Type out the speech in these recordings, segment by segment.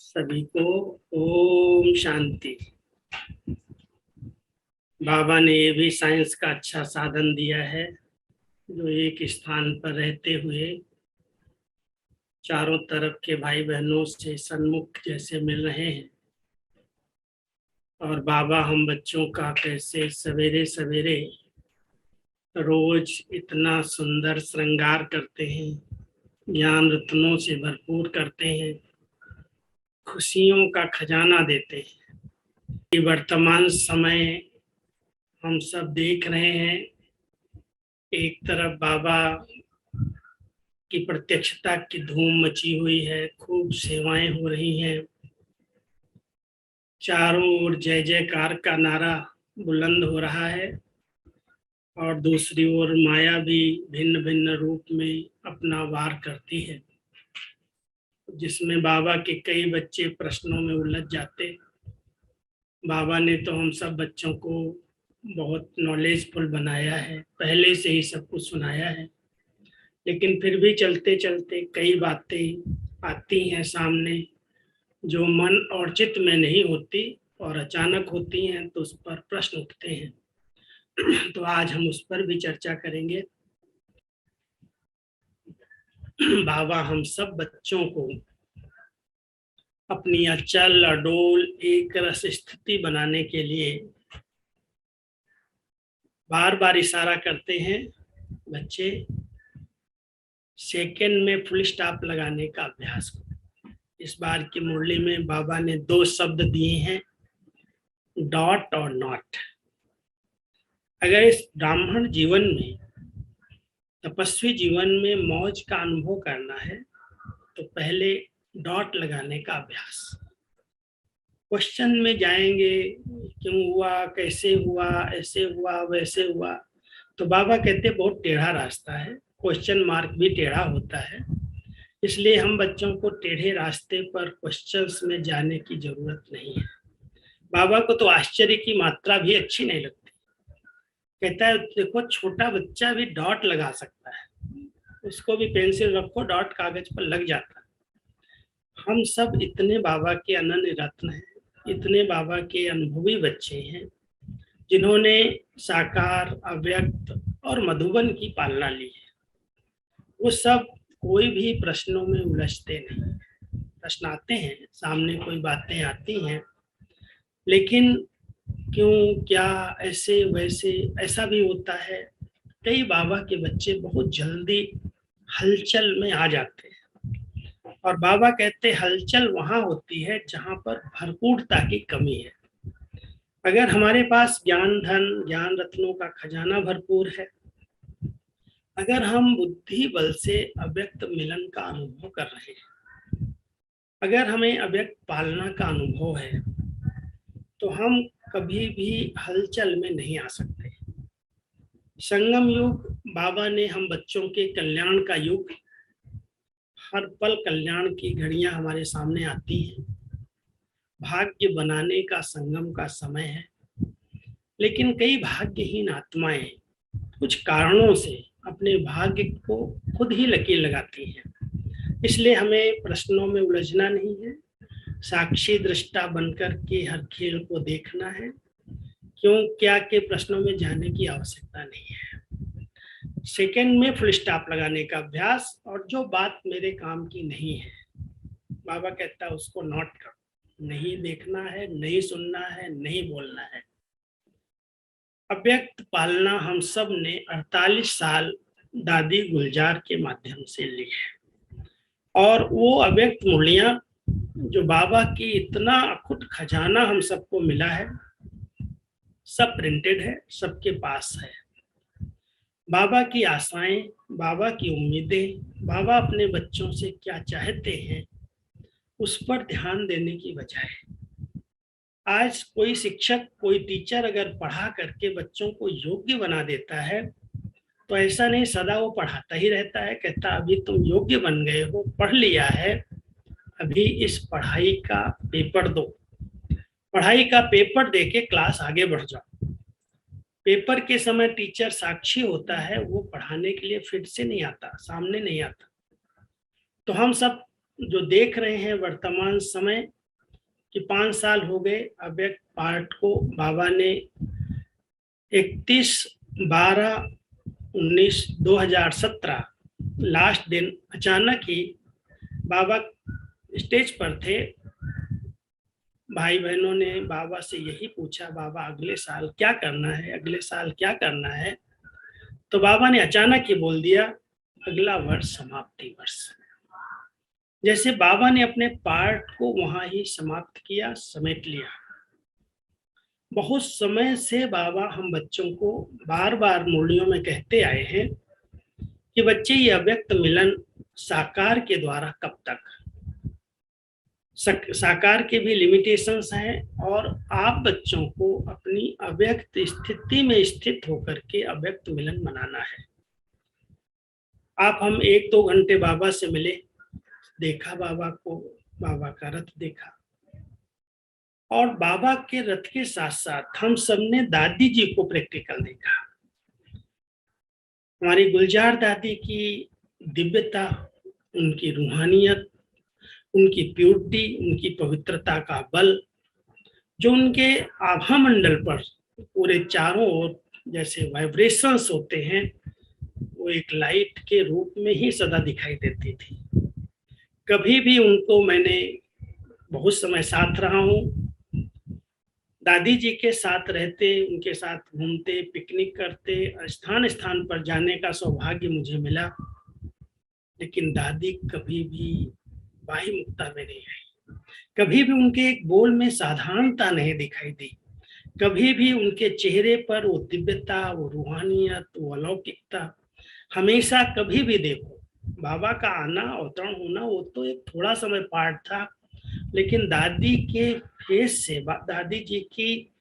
सभी को ओम शांति। बाबा ने ये भी साइंस का अच्छा साधन दिया है, जो एक स्थान पर रहते हुए चारों तरफ के भाई बहनों से सन्मुख जैसे मिल रहे हैं। और बाबा हम बच्चों का कैसे सवेरे सवेरे रोज इतना सुंदर श्रृंगार करते हैं, ज्ञान रत्नों से भरपूर करते हैं, खुशियों का खजाना देते हैं। वर्तमान समय हम सब देख रहे हैं, एक तरफ बाबा की प्रत्यक्षता की धूम मची हुई है, खूब सेवाएं हो रही हैं, चारों ओर जय जयकार का नारा बुलंद हो रहा है। और दूसरी ओर माया भी भिन्न भिन्न रूप में अपना वार करती है, जिसमें बाबा के कई बच्चे प्रश्नों में उलझ जाते। बाबा ने तो हम सब बच्चों को बहुत नॉलेजफुल बनाया है, पहले से ही सब कुछ सुनाया है, लेकिन फिर भी चलते चलते कई बातें आती हैं सामने जो मन और चित्त में नहीं होती और अचानक होती हैं, तो उस पर प्रश्न उठते हैं। तो आज हम उस पर भी चर्चा करेंगे। बाबा हम सब बच्चों को अपनी अचल अडोल एक रस स्थिति बनाने के लिए बार बार इशारा करते हैं, बच्चे सेकंड में फुल स्टॉप लगाने का अभ्यास करो। इस बार की मुरली में बाबा ने 2 शब्द दिए हैं, डॉट और नॉट। अगर इस ब्राह्मण जीवन में, तपस्वी जीवन में मौज का अनुभव करना है, तो पहले डॉट लगाने का अभ्यास। क्वेश्चन में जाएंगे, क्यों हुआ, कैसे हुआ, ऐसे हुआ, वैसे हुआ, तो बाबा कहते बहुत टेढ़ा रास्ता है, क्वेश्चन मार्क भी टेढ़ा होता है। इसलिए हम बच्चों को टेढ़े रास्ते पर क्वेश्चंस में जाने की जरूरत नहीं है। बाबा को तो आश्चर्य की मात्रा भी अच्छी नहीं लगती। कहता है देखो, छोटा बच्चा भी डॉट लगा सकता है, उसको भी पेंसिल रखो, डॉट कागज पर लग जाता है। हम सब इतने बाबा के अनन्य रत्न हैं, इतने बाबा के अनुभवी बच्चे हैं, जिन्होंने साकार, अव्यक्त और मधुबन की पालना ली है। वो सब कोई भी प्रश्नों में उलझते नहीं। प्रश्न आते हैं, सामने कोई बातें आती हैं, लेकिन क्यों, क्या, ऐसे वैसे, ऐसा भी होता है। कई बाबा के बच्चे बहुत जल्दी हलचल में आ जाते हैं, और बाबा कहते हलचल वहां होती है जहां पर भरपूरता की कमी है। अगर हमारे पास ज्ञान धन, ज्ञान रत्नों का खजाना भरपूर है, अगर हम बुद्धि बल से अव्यक्त मिलन का अनुभव कर रहे हैं, अगर हमें अव्यक्त पालना का अनुभव है, तो हम कभी भी हलचल में नहीं आ सकते। संगम युग बाबा ने हम बच्चों के कल्याण का युग, हर पल कल्याण की घड़ियां हमारे सामने आती हैं, भाग्य बनाने का संगम का समय है। लेकिन कई भाग्यहीन आत्माएं कुछ कारणों से अपने भाग्य को खुद ही लकीर लगाती हैं। इसलिए हमें प्रश्नों में उलझना नहीं है, साक्षी दृष्टा बनकर के हर खेल को देखना है। क्यों क्या के प्रश्नों में जाने की आवश्यकता नहीं है। सेकंड में फुल स्टॉप लगाने का अभ्यास, और जो बात मेरे काम की नहीं है, बाबा कहता है उसको नोट करो। नहीं देखना है, नहीं सुनना है, नहीं बोलना है। अव्यक्त पालना हम सब ने 48 साल दादी गुलजार के माध्यम से ली है, और वो अव्यक्त मूल्यां जो बाबा की इतना अखुट खजाना हम सबको मिला है, सब प्रिंटेड है, सबके पास है। बाबा की आशाएं, बाबा की उम्मीदें, बाबा अपने बच्चों से क्या चाहते हैं, उस पर ध्यान देने की बजाय आज कोई शिक्षक, कोई टीचर अगर पढ़ा करके बच्चों को योग्य बना देता है, तो ऐसा नहीं सदा वो पढ़ाता ही रहता है। कहता अभी तुम योग्य बन गए हो, पढ़ लिया है, अभी इस पढ़ाई का पेपर दो, पढ़ाई का पेपर देके क्लास आगे बढ़ जाओ। पेपर के समय टीचर साक्षी होता है, वो पढ़ाने के लिए फिर से नहीं आता, सामने नहीं आता। तो हम सब जो देख रहे हैं वर्तमान समय, कि 5 साल हो गए अव्यक्त पाठ को बाबा ने 31/12/2017 लास्ट दिन अचानक ही बाबा स्टेज पर थे। भाई बहनों ने बाबा से यही पूछा, बाबा अगले साल क्या करना है, अगले साल क्या करना है? तो बाबा ने अचानक ही बोल दिया, अगला वर्ष समाप्ति वर्ष। जैसे बाबा ने अपने पाठ को वहां ही समाप्त किया, समेट लिया। बहुत समय से बाबा हम बच्चों को बार बार मुरलियों में कहते आए हैं कि बच्चे, ये अव्यक्त मिलन साकार के द्वारा कब तक? साकार के भी लिमिटेशंस हैं और आप बच्चों को अपनी अव्यक्त स्थिति में स्थित होकर के अव्यक्त मिलन मनाना है। आप हम 1-2 घंटे बाबा से मिले, देखा बाबा को, बाबा का रथ देखा, और बाबा के रथ के साथ साथ हम सबने दादी जी को प्रैक्टिकल देखा। हमारी गुलजार दादी की दिव्यता, उनकी रूहानियत, उनकी प्योरिटी, उनकी पवित्रता का बल, जो उनके आभा मंडल पर पूरे चारों ओर जैसे वाइब्रेशंस होते हैं, वो एक लाइट के रूप में ही सदा दिखाई देती थी। कभी भी उनको मैंने बहुत समय साथ रहा हूँ, दादी जी के साथ रहते, उनके साथ घूमते, पिकनिक करते, स्थान स्थान पर जाने का सौभाग्य मुझे मिला, लेकिन दादी कभी भी बाही मुक्ता में नहीं आई। कभी भी उनके एक बोल में साधारणता नहीं दिखाई दी। कभी भी उनके चेहरे पर वो दिव्यता, वो रूहानियत, वो अलौकिकता हमेशा कभी भी देखो। बाबा का आना, अवतरण होना, वो तो एक थोड़ा समय पार्ट था, लेकिन दादी के फेस से, दादी जी की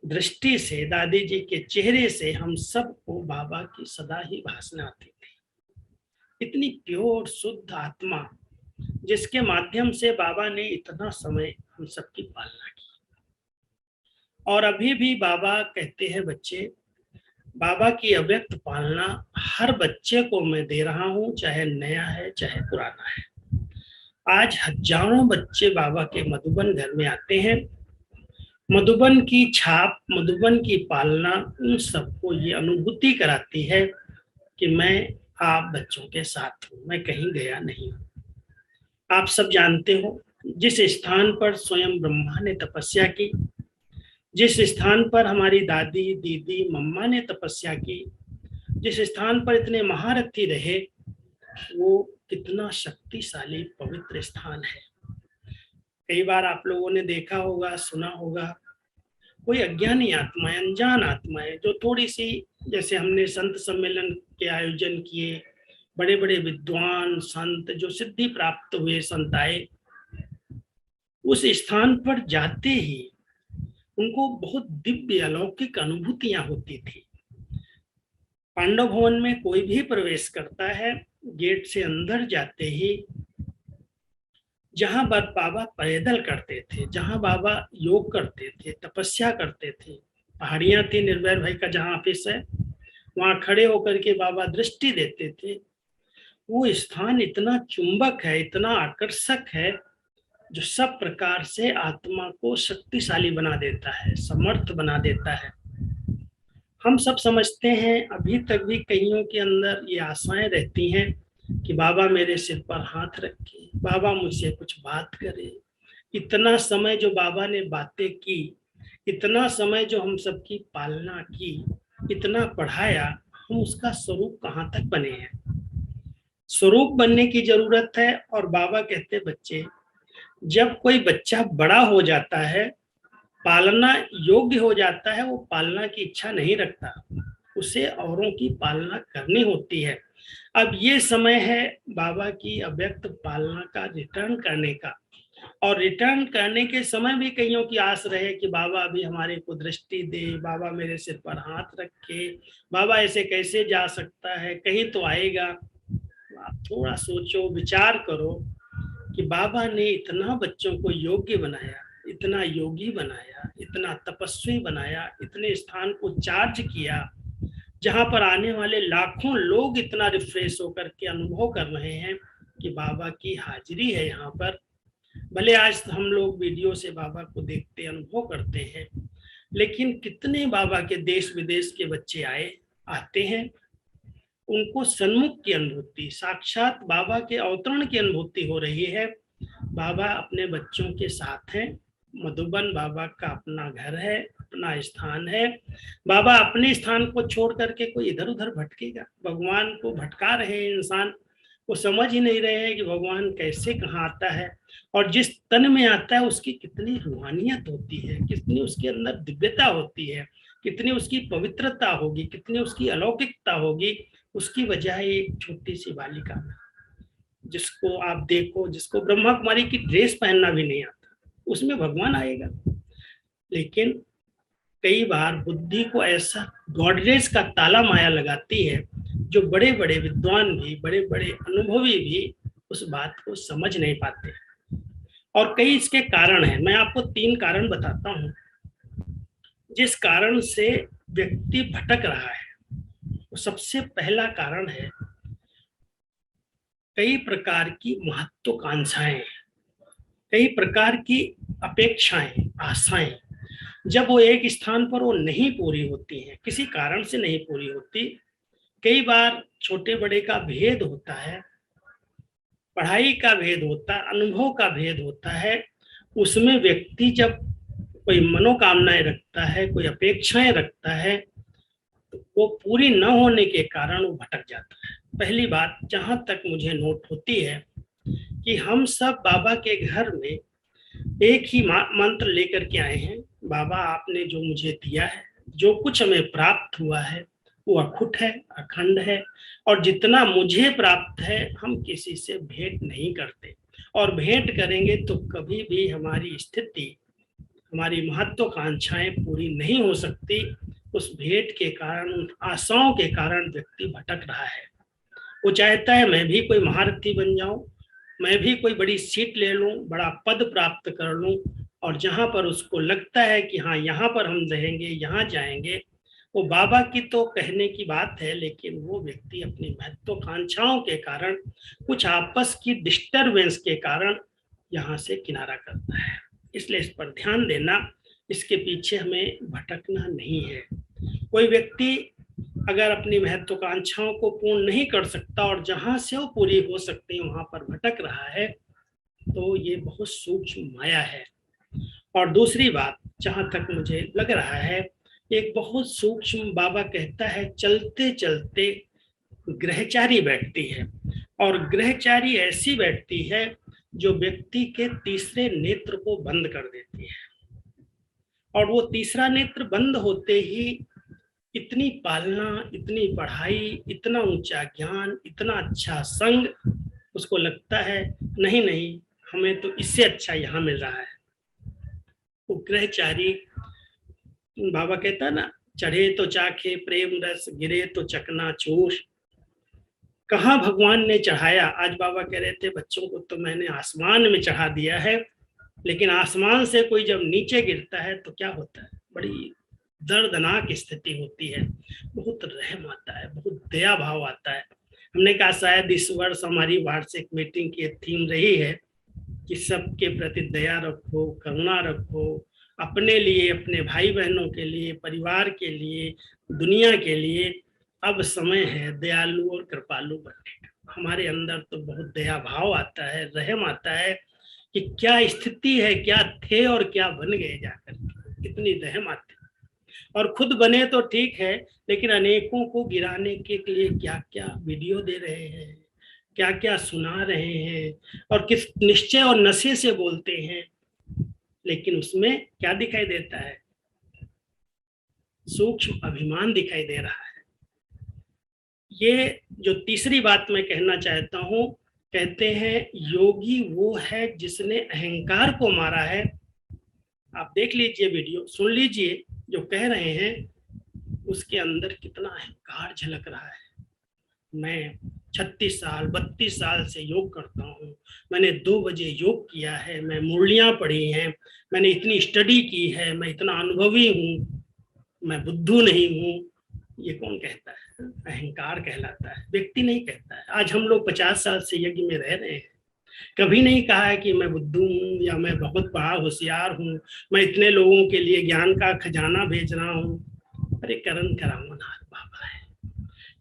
दृष्टि से, दादी जी के चेहरे से हम सबको बाबा की सदा ही भासना आती थी। इतनी प्योर शुद्ध आत्मा, जिसके माध्यम से बाबा ने इतना समय हम सबकी पालना की। और अभी भी बाबा कहते हैं, बच्चे, बाबा की अव्यक्त पालना हर बच्चे को मैं दे रहा हूं, चाहे नया है चाहे पुराना है। आज हजारों बच्चे बाबा के मधुबन घर में आते हैं। मधुबन की छाप, मधुबन की पालना उन सबको ये अनुभूति कराती है कि मैं आप बच्चों के साथ हूं, मैं कहीं गया नहीं हूं। आप सब जानते हो, जिस स्थान पर स्वयं ब्रह्मा ने तपस्या की, जिस स्थान पर हमारी दादी, दीदी, मम्मा ने तपस्या की, जिस स्थान पर इतने महारथी रहे, वो कितना शक्तिशाली पवित्र स्थान है। कई बार आप लोगों ने देखा होगा, सुना होगा, कोई अज्ञानी आत्मा, अनजान आत्मा है, जो थोड़ी सी, जैसे हमने संत सम्मेलन के आयोजन किए, बड़े बड़े विद्वान संत जो सिद्धि प्राप्त हुए संत आए, उस स्थान पर जाते ही उनको बहुत दिव्य अलौकिक अनुभूतियां होती थी। पांडव भवन में कोई भी प्रवेश करता है, गेट से अंदर जाते ही जहां बाबा पैदल करते थे, जहां बाबा योग करते थे, तपस्या करते थे, पहाड़ियां थी, निर्भय भाई का जहां ऑफिस है, वहां खड़े होकर के बाबा दृष्टि देते थे। वो स्थान इतना चुंबक है, इतना आकर्षक है, जो सब प्रकार से आत्मा को शक्तिशाली बना देता है, समर्थ बना देता है। हम सब समझते हैं, अभी तक भी कईयों के अंदर ये आशाएं रहती हैं कि बाबा मेरे सिर पर हाथ रखे, बाबा मुझसे कुछ बात करे। इतना समय जो बाबा ने बातें की, इतना समय जो हम सबकी पालना की, इतना पढ़ाया, हम उसका स्वरूप कहाँ तक बने हैं? स्वरूप बनने की जरूरत है। और बाबा कहते, बच्चे, जब कोई बच्चा बड़ा हो जाता है, पालना योग्य हो जाता है, वो पालना की इच्छा नहीं रखता, उसे औरों की पालना करनी होती है। अब ये समय है बाबा की अव्यक्त पालना का रिटर्न करने का। और रिटर्न करने के समय भी कईयों की आस रहे कि बाबा अभी हमारे को दृष्टि दे, बाबा मेरे सिर पर हाथ रखे, बाबा ऐसे कैसे जा सकता है, कहीं तो आएगा। आप थोड़ा सोचो, विचार करो कि बाबा ने इतना बच्चों को योग्य बनाया, इतना योगी बनाया, इतना तपस्वी बनाया, इतने स्थान को चार्ज किया, जहां पर आने वाले लाखों लोग इतना रिफ्रेश होकर के अनुभव कर रहे हैं कि बाबा की हाजिरी है यहाँ पर। भले आज हम लोग वीडियो से बाबा को देखते अनुभव करते हैं, लेकिन कितने बाबा के देश विदेश के बच्चे आते हैं, उनको सन्मुख की अनुभूति, साक्षात बाबा के अवतरण की अनुभूति हो रही है। बाबा अपने बच्चों के साथ हैं। मधुबन बाबा का अपना घर है, अपना स्थान है। बाबा अपने स्थान को छोड़ करके कोई इधर उधर भटकेगा? भगवान को भटका रहे हैं इंसान, वो समझ ही नहीं रहे हैं कि भगवान कैसे कहाँ आता है, और जिस तन में आता है उसकी कितनी रूहानियत होती है, कितनी उसके अंदर दिव्यता होती है, कितनी उसकी पवित्रता होगी, कितनी उसकी अलौकिकता होगी। उसकी वजह एक छोटी सी बालिका, जिसको आप देखो, जिसको ब्रह्मा कुमारी की ड्रेस पहनना भी नहीं आता, उसमें भगवान आएगा। लेकिन कई बार बुद्धि को ऐसा गॉडरेज का ताला माया लगाती है, जो बड़े बड़े विद्वान भी, बड़े बड़े अनुभवी भी उस बात को समझ नहीं पाते। और कई इसके कारण हैं। मैं आपको 3 कारण बताता हूं जिस कारण से व्यक्ति भटक रहा है। तो सबसे पहला कारण है कई प्रकार की महत्वाकांक्षाएं, कई प्रकार की अपेक्षाएं, आशाएं। जब वो एक स्थान पर वो नहीं पूरी होती हैं, किसी कारण से नहीं पूरी होती, कई बार छोटे बड़े का भेद होता है, पढ़ाई का भेद होता है, अनुभव का भेद होता है। उसमें व्यक्ति जब कोई मनोकामनाएं रखता है, कोई अपेक्षाएं रखता है, तो वो पूरी न होने के कारण वो भटक जाता है। पहली बात जहां तक मुझे नोट होती है कि हम सब बाबा के घर में एक ही मंत्र लेकर के आए हैं। बाबा आपने जो मुझे दिया है, जो कुछ हमें प्राप्त हुआ है, वो अखुट है, अखंड है, और जितना मुझे प्राप्त है हम किसी से भेंट नहीं करते, और भेंट करेंगे तो कभी भी हमारी स्थिति, हमारी महत्वाकांक्षाएं पूरी नहीं हो सकती। उस भेंट के कारण, उन आशाओं के कारण व्यक्ति भटक रहा है। वो चाहता है मैं भी कोई महारथी बन जाऊं, मैं भी कोई बड़ी सीट ले लूं, बड़ा पद प्राप्त कर लूं, और जहां पर उसको लगता है कि हाँ यहाँ पर हम रहेंगे, यहाँ जाएंगे, वो बाबा की तो कहने की बात है, लेकिन वो व्यक्ति अपनी महत्वाकांक्षाओं के कारण, कुछ आपस की डिस्टरबेंस के कारण यहाँ से किनारा करता है। इसलिए इस पर ध्यान देना, इसके पीछे हमें भटकना नहीं है। कोई व्यक्ति अगर अपनी महत्वाकांक्षाओं को पूर्ण नहीं कर सकता और जहां से वो पूरी हो सकती है वहां पर भटक रहा है, तो ये बहुत सूक्ष्म माया है। और दूसरी बात, जहां तक मुझे लग रहा है, एक बहुत सूक्ष्म, बाबा कहता है चलते चलते ग्रहचारी बैठती है, और ग्रहचारी ऐसी बैठती है जो व्यक्ति के तीसरे नेत्र को बंद कर देती है। और वो तीसरा नेत्र बंद होते ही इतनी पालना, इतनी पढ़ाई, इतना ऊंचा ज्ञान, इतना अच्छा संग, उसको लगता है नहीं नहीं, हमें तो इससे अच्छा यहाँ मिल रहा है। वो ग्रहचारी, बाबा कहता है ना, चढ़े तो चाखे प्रेम रस, गिरे तो चकनाचूर। कहाँ भगवान ने चढ़ाया? आज बाबा कह रहे थे बच्चों को तो मैंने आसमान में चढ़ा दिया है, लेकिन आसमान से कोई जब नीचे गिरता है तो क्या होता है? बड़ी दर्दनाक स्थिति होती है, बहुत रहम आता है, बहुत दया भाव आता है। हमने कहा शायद इस वर्ष हमारी वार्षिक मीटिंग की थीम रही है कि सबके प्रति दया रखो, करुणा रखो, अपने लिए, अपने भाई बहनों के लिए, परिवार के लिए, दुनिया के लिए। अब समय है दयालु और कृपालु बनने का। हमारे अंदर तो बहुत दया भाव आता है, रहम आता है कि क्या स्थिति है, क्या थे और क्या बन गए जाकर, कितनी रहम आती। और खुद बने तो ठीक है, लेकिन अनेकों को गिराने के लिए क्या क्या वीडियो दे रहे हैं, क्या क्या सुना रहे हैं, और किस निश्चय और नशे से बोलते हैं, लेकिन उसमें क्या दिखाई देता है? सूक्ष्म अभिमान दिखाई दे रहा है। ये जो तीसरी बात मैं कहना चाहता हूं, कहते हैं योगी वो है जिसने अहंकार को मारा है। आप देख लीजिए वीडियो, सुन लीजिए, जो कह रहे हैं उसके अंदर कितना अहंकार झलक रहा है। मैं 36 साल 32 साल से योग करता हूँ, मैंने 2 बजे योग किया है, मैं मुरलियां पढ़ी हैं, मैंने इतनी स्टडी की है, मैं इतना अनुभवी हूँ, मैं बुद्धू नहीं हूँ। ये कौन कहता है? अहंकार कहलाता है, व्यक्ति नहीं कहता है। आज हम लोग 50 साल से यज्ञ में रह रहे हैं, कभी नहीं कहा है कि मैं बुद्धू हूँ या मैं बहुत बड़ा होशियार हूँ, मैं इतने लोगों के लिए ज्ञान का खजाना भेज रहा हूँ। अरे करण करामनाथ बाबा है।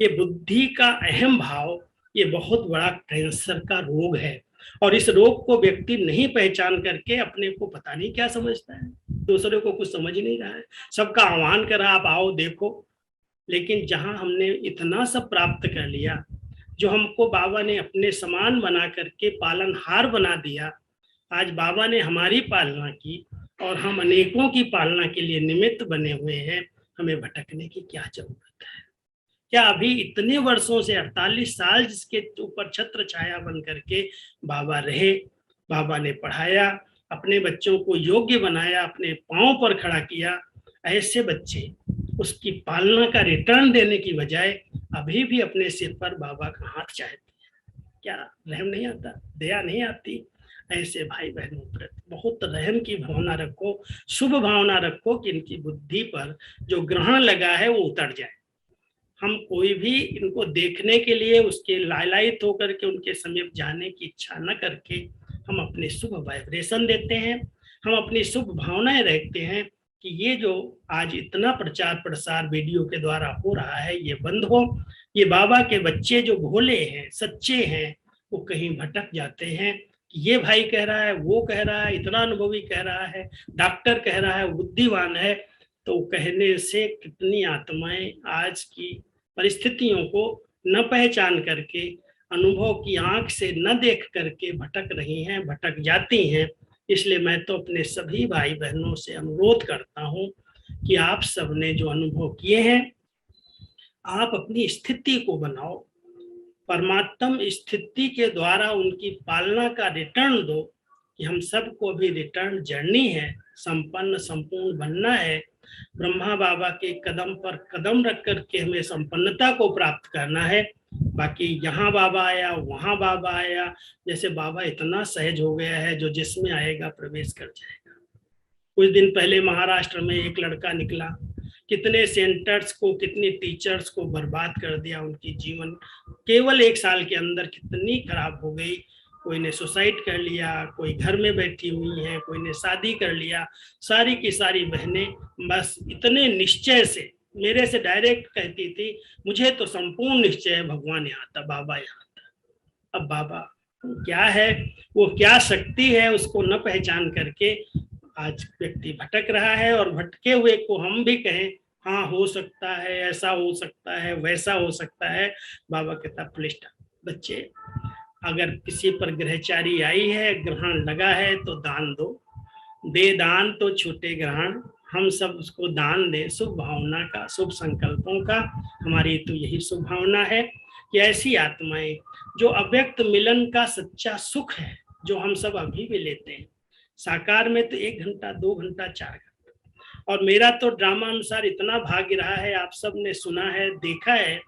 ये बुद्धि का अहम भाव, ये बहुत बड़ा कैंसर का रोग है। और इस रोग को व्यक्ति नहीं पहचान करके अपने को पता नहीं क्या समझता है, दूसरे को कुछ समझ ही नहीं रहा है। सबका आह्वान करा, आप आओ देखो। लेकिन जहां हमने इतना सब प्राप्त कर लिया, जो हमको बाबा ने अपने समान बना करके पालनहार बना दिया, आज बाबा ने हमारी पालना की और हम अनेकों की पालना के लिए निमित्त बने हुए हैं। हमें भटकने की क्या जरूरत है? क्या अभी इतने वर्षों से 48 साल जिसके ऊपर छत्र छाया बन करके बाबा रहे, बाबा ने पढ़ाया, अपने बच्चों को योग्य बनाया, अपने पांव पर खड़ा किया, ऐसे बच्चे उसकी पालना का रिटर्न देने की बजाय अभी भी अपने सिर पर बाबा का हाथ चाहते हैं। क्या रहम नहीं आता, दया नहीं आती? ऐसे भाई बहनों पर बहुत रहम की भावना रखो, शुभ भावना रखो कि इनकी बुद्धि पर जो ग्रहण लगा है वो उतर जाए। हम कोई भी इनको देखने के लिए उसके लालायित होकर के उनके समीप जाने की इच्छा न करके हम अपने शुभ वाइब्रेशन देते हैं, हम अपनी शुभ भावनाएं रखते हैं कि ये जो आज इतना प्रचार प्रसार वीडियो के द्वारा हो रहा है ये बंद हो। ये बाबा के बच्चे जो भोले हैं, सच्चे हैं, वो कहीं भटक जाते हैं कि ये भाई कह रहा है, वो कह रहा है, इतना अनुभवी कह रहा है, डॉक्टर कह रहा है, बुद्धिमान है। तो कहने से कितनी आत्माएं आज की परिस्थितियों को न पहचान करके, अनुभव की आंख से न देख करके भटक रही हैं, भटक जाती हैं। इसलिए मैं तो अपने सभी भाई बहनों से अनुरोध करता हूं कि आप सबने जो अनुभव किए हैं, आप अपनी स्थिति को बनाओ, परमात्म स्थिति के द्वारा उनकी पालना का रिटर्न दो कि हम सबको भी रिटर्न जर्नी है, संपन्न संपूर्ण बनना है। ब्रह्मा बाबा के कदम पर कदम रख करके हमें संपन्नता को प्राप्त करना है। बाकी यहाँ बाबा आया, वहां बाबा आया, जैसे बाबा इतना सहज हो गया है, जो जिसमें आएगा प्रवेश कर जाएगा। कुछ दिन पहले महाराष्ट्र में एक लड़का निकला, कितने सेंटर्स को, कितनी टीचर्स को बर्बाद कर दिया, उनकी जीवन केवल 1 साल के अंदर कितनी खराब हो गई। कोई ने सुसाइड कर लिया, कोई घर में बैठी हुई है, कोई ने शादी कर लिया। सारी की सारी बहनें बस इतने निश्चय से मेरे से डायरेक्ट कहती थी, मुझे तो संपूर्ण निश्चय है, भगवान यहाँ था, बाबा यहाँ था। अब बाबा क्या है, वो क्या शक्ति है, उसको न पहचान करके आज व्यक्ति भटक रहा है। और भटके हुए को हम भी कहें, हाँ हो सकता है, ऐसा हो सकता है, वैसा हो सकता है, बाबा कहता प्लिस्ट बच्चे, अगर किसी पर ग्रहचारी आई है, ग्रहण लगा है, तो दान दो, दे दान तो छूटे ग्रहण। हम सब उसको दान दें शुभ भावना का, शुभ संकल्पों का। हमारी तो यही शुभ भावना है कि ऐसी आत्माएं जो अव्यक्त मिलन का सच्चा सुख है, जो हम सब अभी भी लेते हैं, साकार में तो 1 घंटा 2 घंटा 4 घंटा। और मेरा तो ड्रामा अनुसार इतना भाग्य रहा है, आप सब ने सुना है, देखा है,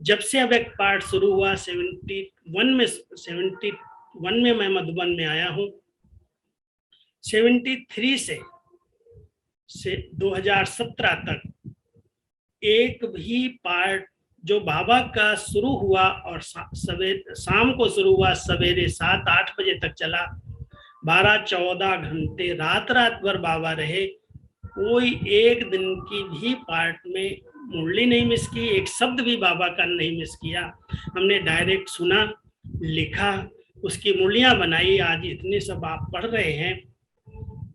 जब से अव्यक्त पाठ शुरू हुआ 71 में मैं मधुबन में आया हूँ। 73 से 2017 तक एक भी पार्ट जो बाबा का शुरू हुआ और शाम को शुरू हुआ, सवेरे 7-8 बजे तक चला, 12-14 घंटे रात भर बाबा रहे, कोई एक दिन की भी पार्ट में मुरली नहीं मिस की, एक शब्द भी बाबा का नहीं मिस किया। हमने डायरेक्ट सुना, लिखा, उसकी मुरलियां बनाई। आज इतने सब आप पढ़ रहे हैं,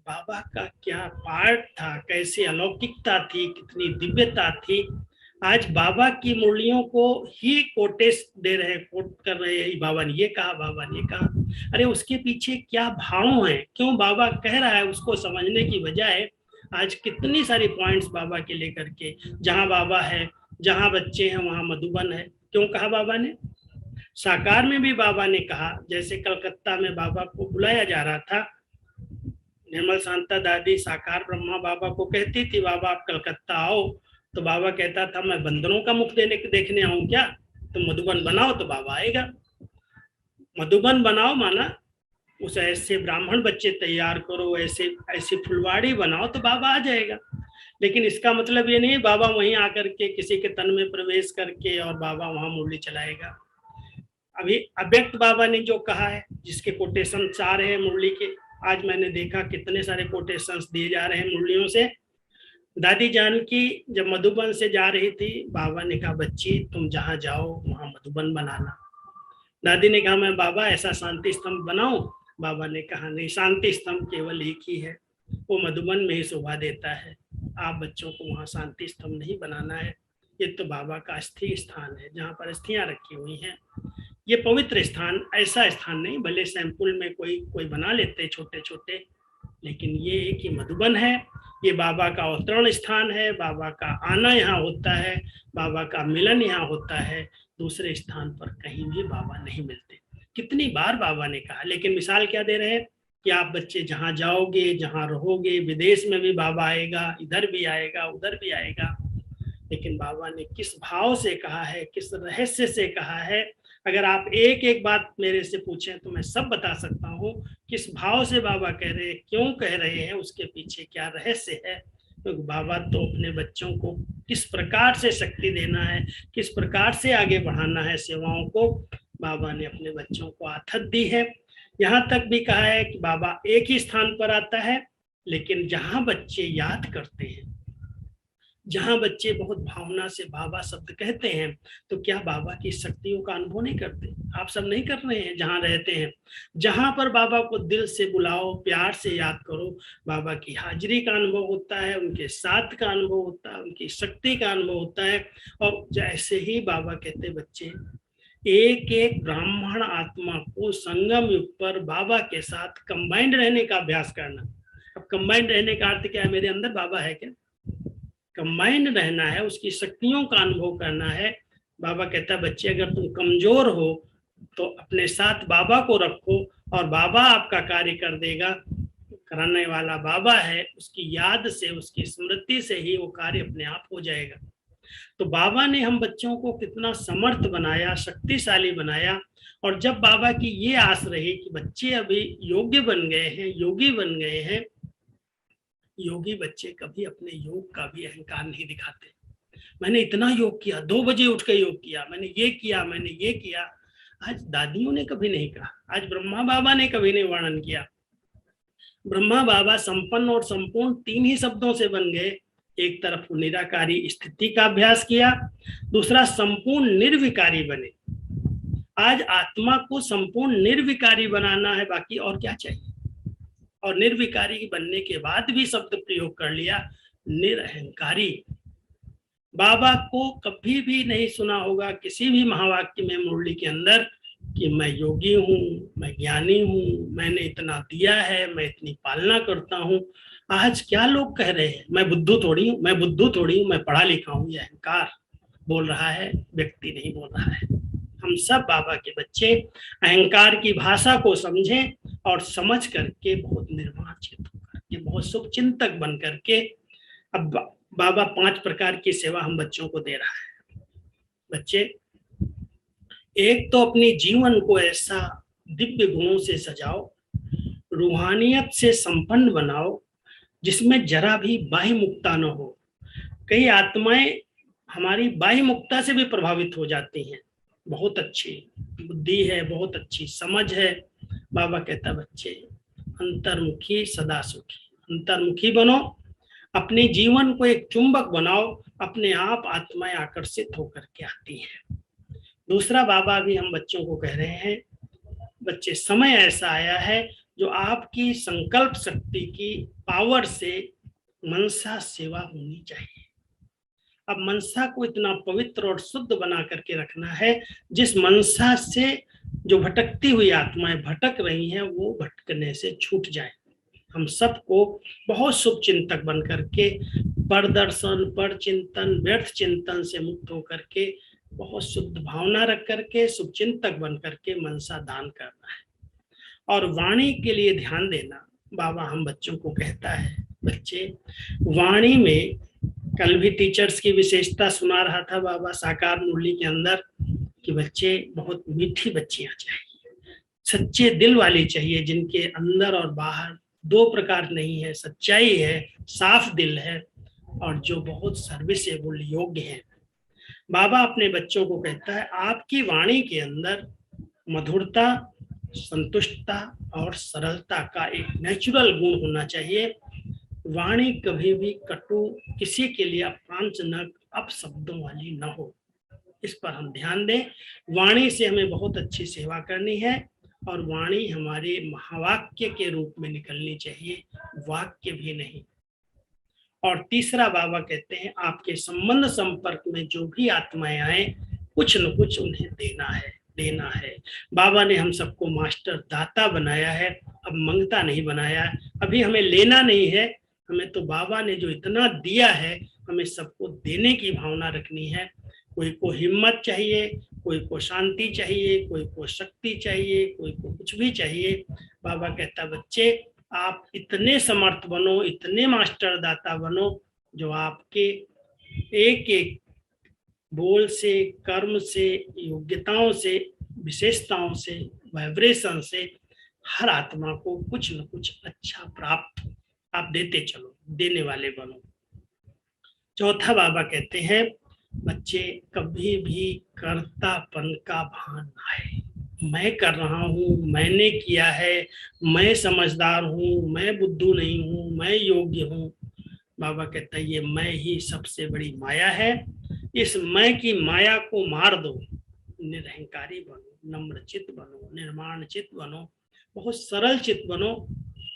बाबा का क्या पार्ट था, कैसी अलौकिकता थी, कितनी दिव्यता थी। आज बाबा की मुरलियों को ही कोटेस दे रहे, कोट कर रहे हैं, बाबा ने ये कहा, बाबा ने ये कहा। अरे उसके पीछे क्या भाव है, क्यों बाबा कह रहा है, उसको समझने की बजाय आज कितनी सारी पॉइंट्स बाबा के लेकर के, जहां बाबा है, जहां बच्चे हैं, वहां मधुबन है। क्यों कहा बाबा ने? साकार में भी बाबा ने कहा, जैसे कलकत्ता में बाबा को बुलाया जा रहा था, निर्मल शांता दादी साकार ब्रह्मा बाबा को कहती थी, बाबा आप कलकत्ता आओ, तो बाबा कहता था मैं बंदरों का मुख देखने आऊं क्या? तो मधुबन बनाओ तो बाबा आएगा। मधुबन बनाओ माना उस ऐसे ब्राह्मण बच्चे तैयार करो, ऐसी फुलवाड़ी बनाओ तो बाबा आ जाएगा। लेकिन इसका मतलब ये नहीं बाबा वहीं आकर के किसी के तन में प्रवेश करके और बाबा वहां मुरली चलाएगा। अभी अव्यक्त बाबा ने जो कहा है, जिसके कोटेशन आ रहे हैं मुरली के, आज मैंने देखा कितने सारे कोटेशंस दिए जा रहे हैं मुरलियों से। दादी जानकी जब मधुबन से जा रही थी, बाबा ने कहा बच्ची तुम जहां जाओ वहां मधुबन बनाना। दादी ने कहा मैं बाबा ऐसा शांति स्तंभ बनाऊं? बाबा ने कहा नहीं, शांति स्तंभ केवल एक ही है, वो मधुबन में ही शोभा देता है। आप बच्चों को वहां शांति स्तंभ नहीं बनाना है, ये तो बाबा का अस्थि स्थान है जहाँ पर अस्थियां रखी हुई हैं। ये पवित्र स्थान ऐसा स्थान नहीं, भले सैंपल में कोई बना लेते छोटे छोटे, लेकिन ये एक ही मधुबन है। ये बाबा का अवतरण स्थान है, बाबा का आना यहाँ होता है, बाबा का मिलन यहाँ होता है। दूसरे स्थान पर कहीं भी बाबा नहीं मिलते। कितनी बार बाबा ने कहा, लेकिन मिसाल क्या दे रहे हैं कि आप बच्चे जहाँ जाओगे, जहाँ रहोगे, विदेश में भी बाबा आएगा, इधर भी आएगा, उधर भी आएगा। लेकिन बाबा ने किस भाव से कहा है, किस रहस्य से कहा है, अगर आप एक एक बात मेरे से पूछें तो मैं सब बता सकता हूँ। किस भाव से बाबा कह रहे हैं, क्यों कह रहे हैं, उसके पीछे क्या रहस्य है। क्योंकि बाबा तो अपने बच्चों को किस प्रकार से शक्ति देना है, किस प्रकार से आगे बढ़ाना है सेवाओं को, बाबा ने अपने बच्चों को आथत दी है। यहाँ तक भी कहा है कि बाबा एक ही स्थान पर आता है, लेकिन जहाँ बच्चे याद करते हैं, जहां बच्चे बहुत भावना से बाबा शब्द कहते हैं, तो क्या बाबा की शक्तियों का अनुभव नहीं करते? आप सब नहीं कर रहे हैं? जहां रहते हैं, जहां पर बाबा को दिल से बुलाओ, प्यार से याद करो, बाबा की हाजिरी का अनुभव होता है, उनके साथ का अनुभव होता है, उनकी शक्ति का अनुभव होता है। और जैसे ही बाबा कहते बच्चे एक एक ब्राह्मण आत्मा को संगम युग पर बाबा के साथ कंबाइंड रहने का अभ्यास करना। अब कंबाइंड रहने का अर्थ क्या है? मेरे अंदर बाबा है क्या? कंबाइंड रहना है, उसकी शक्तियों का अनुभव करना है। बाबा कहता है बच्चे अगर तुम कमजोर हो तो अपने साथ बाबा को रखो और बाबा आपका कार्य कर देगा। कराने वाला बाबा है, उसकी याद से, उसकी स्मृति से ही वो कार्य अपने आप हो जाएगा। तो बाबा ने हम बच्चों को कितना समर्थ बनाया, शक्तिशाली बनाया। और जब बाबा की ये आस रही कि बच्चे अभी योग्य बन गए हैं, योगी बन गए हैं, योगी बच्चे कभी अपने योग का भी अहंकार नहीं दिखाते। मैंने इतना योग किया, 2 बजे उठ के योग किया, मैंने ये किया, मैंने ये किया। आज दादियों ने कभी नहीं कहा, आज ब्रह्मा बाबा ने कभी नहीं वर्णन किया। ब्रह्मा बाबा संपन्न और संपूर्ण 3 ही शब्दों से बन गए। एक तरफ निराकारी स्थिति का अभ्यास किया, दूसरा संपूर्ण निर्विकारी बने। आज आत्मा को संपूर्ण निर्विकारी बनाना है, बाकी और क्या चाहिए। और निर्विकारी बनने के बाद भी शब्द प्रयोग कर लिया, निरअहंकारी। बाबा को कभी भी नहीं सुना होगा किसी भी महावाक्य में, मुरली के अंदर, कि मैं योगी हूँ, मैं ज्ञानी हूँ, मैंने इतना दिया है, मैं इतनी पालना करता हूँ। आज क्या लोग कह रहे हैं, मैं बुद्धू थोड़ी हूँ, मैं बुद्धू थोड़ी हूँ, मैं पढ़ा लिखा हूँ। ये अहंकार बोल रहा है, व्यक्ति नहीं बोल रहा है। हम सब बाबा के बच्चे अहंकार की भाषा को समझें और समझ करके बहुत निर्माण चित्त होकर के, बहुत शुभ चिंतक बन करके। अब बाबा 5 प्रकार की सेवा हम बच्चों को दे रहा है। बच्चे, एक तो अपनी जीवन को ऐसा दिव्य गुणों से सजाओ, रूहानियत से संपन्न बनाओ, जिसमें जरा भी बाह्य मुक्ता न हो। कई आत्माएं हमारी बाह्य मुक्ता से भी प्रभावित हो जाती हैं। बहुत अच्छी बुद्धि है, बहुत अच्छी समझ है। बाबा कहता बच्चे अंतर्मुखी सदा सुखी, अंतर्मुखी बनो, अपने जीवन को एक चुंबक बनाओ, अपने आप आत्माएं आकर्षित होकर के आती हैं। दूसरा बाबा भी हम बच्चों को कह रहे हैं, बच्चे समय ऐसा आया है जो आपकी संकल्प शक्ति की पावर से मनसा सेवा होनी चाहिए। अब मनसा को इतना पवित्र और शुद्ध बना करके रखना है, जिस मनसा से जो भटकती हुई आत्माएं भटक रही हैं वो भटकने से छूट जाए। हम सबको बहुत शुभ चिंतक बन करके, पर दर्शन, पर चिंतन, व्यर्थ चिंतन से मुक्त होकर के, बहुत शुद्ध भावना रख करके, शुभ चिंतक बन करके मनसा दान करना है। और वाणी के लिए ध्यान देना। बाबा हम बच्चों को कहता है बच्चे वाणी में, कल भी टीचर्स की विशेषता सुना रहा था बाबा साकार मुरली के अंदर, कि बच्चे बहुत मीठी बच्चियां चाहिए, सच्चे दिल वाली चाहिए, जिनके अंदर और बाहर 2 प्रकार नहीं है, सच्चाई है, साफ दिल है, और जो बहुत सर्विसेबल योग्य है। बाबा अपने बच्चों को कहता है आपकी वाणी के अंदर मधुरता, संतुष्टता और सरलता का एक नेचुरल गुण होना चाहिए। वाणी कभी भी कटु, किसी के लिए अपमानजनक, अपशब्दों वाली न हो, इस पर हम ध्यान दें। वाणी से हमें बहुत अच्छी सेवा करनी है और वाणी हमारे महावाक्य के रूप में निकलनी चाहिए, वाक्य भी नहीं। और तीसरा बाबा कहते हैं आपके संबंध संपर्क में जो भी आत्माएं आए, कुछ न कुछ उन्हें देना है। बाबा ने हम सबको मास्टर दाता बनाया है, अब मंगता नहीं बनाया। अभी हमें लेना नहीं है, हमें तो बाबा ने जो इतना दिया है, हमें सबको देने की भावना रखनी है। कोई को हिम्मत चाहिए, कोई को शांति चाहिए, कोई को शक्ति चाहिए, कोई को कुछ भी चाहिए। बाबा कहता बच्चे आप इतने समर्थ बनो, इतने मास्टर दाता बनो, जो आपके एक एक बोल से, कर्म से, योग्यताओं से, विशेषताओं से, वाइब्रेशन से हर आत्मा को कुछ न कुछ अच्छा प्राप्त आप देते चलो, देने वाले बनो। चौथा बाबा कहते हैं बच्चे कभी भी कर्तापन का भान ना आए। मैं कर रहा हूँ, मैंने किया है, मैं समझदार हूँ, मैं बुद्धू नहीं हूँ, मैं योग्य हूँ। बाबा कहता है ये मैं ही सबसे बड़ी माया है। इस मैं की माया को मार दो, निरहंकारी बनो, नम्र चित्त बनो, निर्माण चित्त बनो, बहुत सरल चित्त बनो।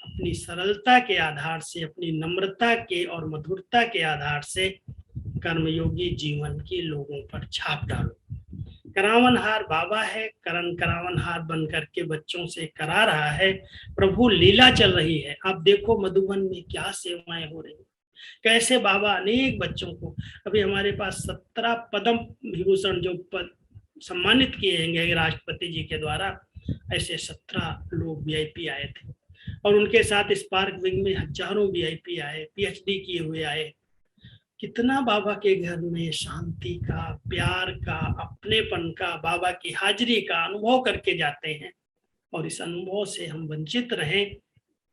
अपनी सरलता के आधार से, अपनी नम्रता के और मधुरता के आधार से कर्मयोगी जीवन की लोगों पर छाप डालो। करावनहार बाबा है, करण करावनहार बन करके बच्चों से करा रहा है। प्रभु लीला चल रही है। आप देखो मधुबन में क्या सेवाएं हो रही, कैसे बाबा अनेक बच्चों को, अभी हमारे पास 17 पद्म विभूषण जो पद सम्मानित किए गए राष्ट्रपति जी के द्वारा, ऐसे 17 लोग वीआईपी आए थे और उनके साथ स्पार्क विंग में हजारों वीआईपी आए, पीएचडी किए हुए आए। कितना बाबा के घर में शांति का, प्यार का, अपनेपन का, बाबा की हाजिरी का अनुभव करके जाते हैं और इस अनुभव से हम वंचित रहें,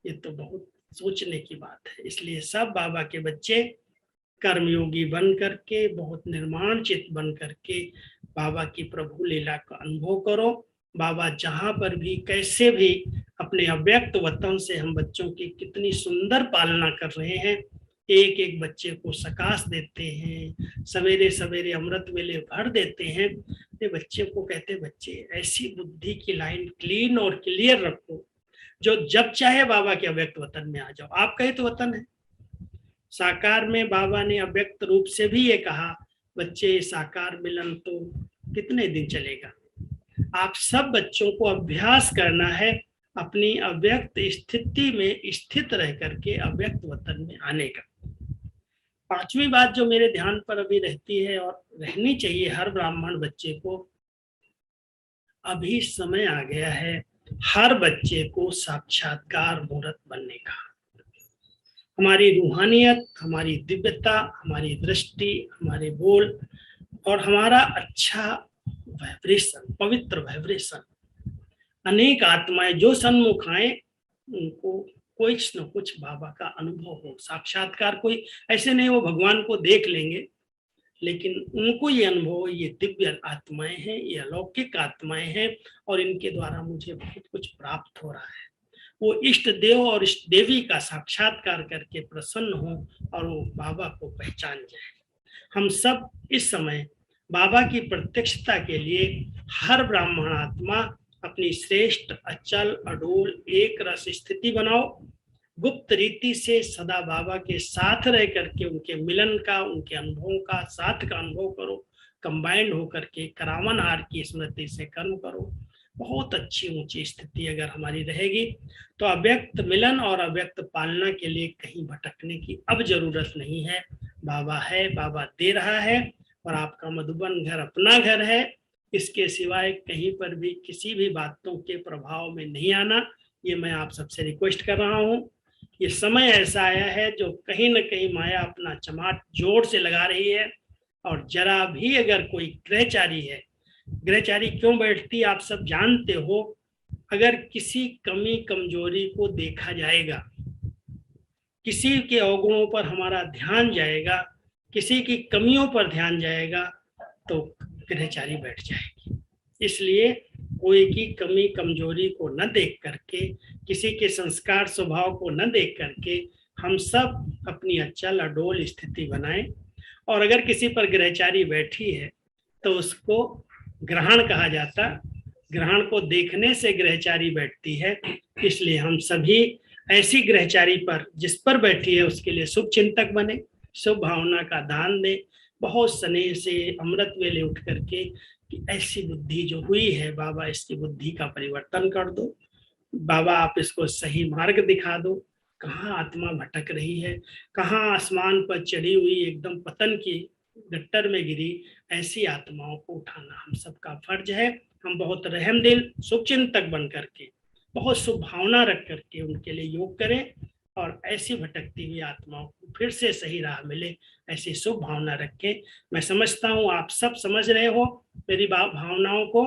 ये तो बहुत सोचने की बात है। इसलिए सब बाबा के बच्चे कर्मयोगी बन करके, बहुत निर्माण चित्त बन करके बाबा की प्रभु लीला का अनुभव करो। बाबा जहां पर भी कैसे भी अपने अव्यक्त वतन से हम बच्चों की कितनी सुंदर पालना कर रहे हैं। एक एक बच्चे को सकाश देते हैं, सवेरे सवेरे अमृत वेले भर देते हैं। ये बच्चे को कहते बच्चे ऐसी बुद्धि की लाइन क्लीन और क्लियर रखो, जो जब चाहे बाबा के अव्यक्त वतन में आ जाओ। आपका ही तो वतन है। साकार में बाबा ने अव्यक्त रूप से भी ये कहा बच्चे साकार मिलन तो कितने दिन चलेगा। आप सब बच्चों को अभ्यास करना है अपनी अव्यक्त स्थिति में स्थित रह करके अव्यक्त वतन में आने का। पांचवी बात जो मेरे ध्यान पर अभी रहती है और रहनी चाहिए हर ब्राह्मण बच्चे को, अभी समय आ गया है हर बच्चे को साक्षात्कार मूर्त बनने का। हमारी रूहानियत, हमारी दिव्यता, हमारी दृष्टि, हमारे बोल और हमारा अच्छा वाइब्रेशन, पवित्र वाइब्रेशन, अनेक आत्माएं जो सन्मुख आए उनको कुछ न कुछ बाबा का अनुभव हो। साक्षात्कार कोई ऐसे नहीं वो भगवान को देख लेंगे, लेकिन उनको ये अनुभव, ये दिव्य आत्माएं हैं, ये अलौकिक आत्माएं हैं और इनके द्वारा मुझे बहुत कुछ प्राप्त हो रहा है। वो इष्ट देव और इष्ट देवी का साक्षात्कार करके प्रसन्न हो और वो बाबा को पहचान जाए। हम सब इस समय बाबा की प्रत्यक्षता के लिए हर ब्राह्मण आत्मा अपनी श्रेष्ठ, अचल, अडोल, एक रस स्थिति बनाओ। गुप्त रीति से सदा बाबा के साथ रह करके उनके मिलन का, उनके अनुभवों का, साथ का अनुभव करो। कंबाइंड होकर के करावनहार की स्मृति से कर्म करो। बहुत अच्छी ऊंची स्थिति अगर हमारी रहेगी तो अव्यक्त मिलन और अव्यक्त पालना के लिए कहीं भटकने की अब जरूरत नहीं है। बाबा है, बाबा दे रहा है और आपका मधुबन घर अपना घर है। इसके सिवाय कहीं पर भी किसी भी बातों के प्रभाव में नहीं आना, ये मैं आप सबसे रिक्वेस्ट कर रहा हूँ। ये समय ऐसा आया है जो कहीं न कहीं माया अपना चमाट जोर से लगा रही है और जरा भी अगर कोई ग्रहचारी है, ग्रहचारी क्यों बैठती आप सब जानते हो। अगर किसी कमी कमजोरी को देखा जाएगा, किसी के अवगुणों पर हमारा ध्यान जाएगा, किसी की कमियों पर ध्यान जाएगा तो ग्रहचारी बैठ जाएगी। इसलिए कोई की कमी कमजोरी को न देख करके, किसी के संस्कार स्वभाव को न देख करके हम सब अपनी अचल अडोल स्थिति बनाएं। और अगर किसी पर ग्रहचारी बैठी है तो उसको ग्रहण कहा जाता, ग्रहण को देखने से ग्रहचारी बैठती है। इसलिए हम सभी ऐसी ग्रहचारी पर जिस पर बैठी है उसके लिए शुभ चिंतक बने, शुभ भावना का दान दें, बहुत स्नेह से अमृत वेले उठ करके कि ऐसी बुद्धि जो हुई है बाबा इसकी बुद्धि का परिवर्तन कर दो, बाबा आप इसको सही मार्ग दिखा दो, कहाँ आत्मा भटक रही है, कहाँ आसमान पर चढ़ी हुई एकदम पतन की गट्टर में गिरी, ऐसी आत्माओं को उठाना हम सबका फर्ज है। हम बहुत रहम दिल शुभ चिंतक बन करके, बहुत शुभ भावना रख करके उनके लिए योग करें और ऐसी भटकती हुई आत्माओं को फिर से सही राह मिले, ऐसी शुभ भावना रखें। मैं समझता हूँ आप सब समझ रहे हो मेरी भावनाओं को,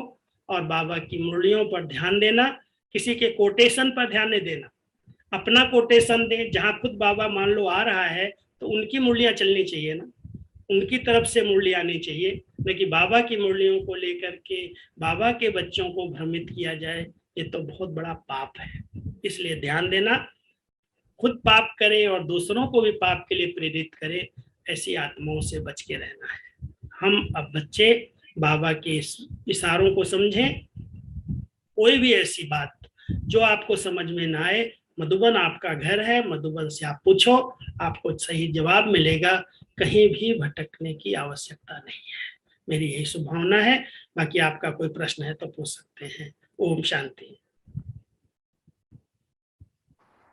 और बाबा की मुरलियों पर ध्यान देना, किसी के कोटेशन पर ध्यान नहीं देना, अपना कोटेशन दे। जहां खुद बाबा मान लो आ रहा है तो उनकी मुरलियां चलनी चाहिए ना, उनकी तरफ से मुरली आनी चाहिए, लेकिन बाबा की मुरलियों को लेकर के बाबा के बच्चों को भ्रमित किया जाए, ये तो बहुत बड़ा पाप है। इसलिए ध्यान देना, खुद पाप करे और दूसरों को भी पाप के लिए प्रेरित करे, ऐसी आत्माओं से बच के रहना है। हम अब बच्चे बाबा के इशारों को समझें। कोई भी ऐसी बात जो आपको समझ में ना आए, मधुबन आपका घर है, मधुबन से आप पूछो, आपको सही जवाब मिलेगा। कहीं भी भटकने की आवश्यकता नहीं है। मेरी यही शुभकामना है। बाकी आपका कोई प्रश्न है तो पूछ सकते हैं। ओम शांति।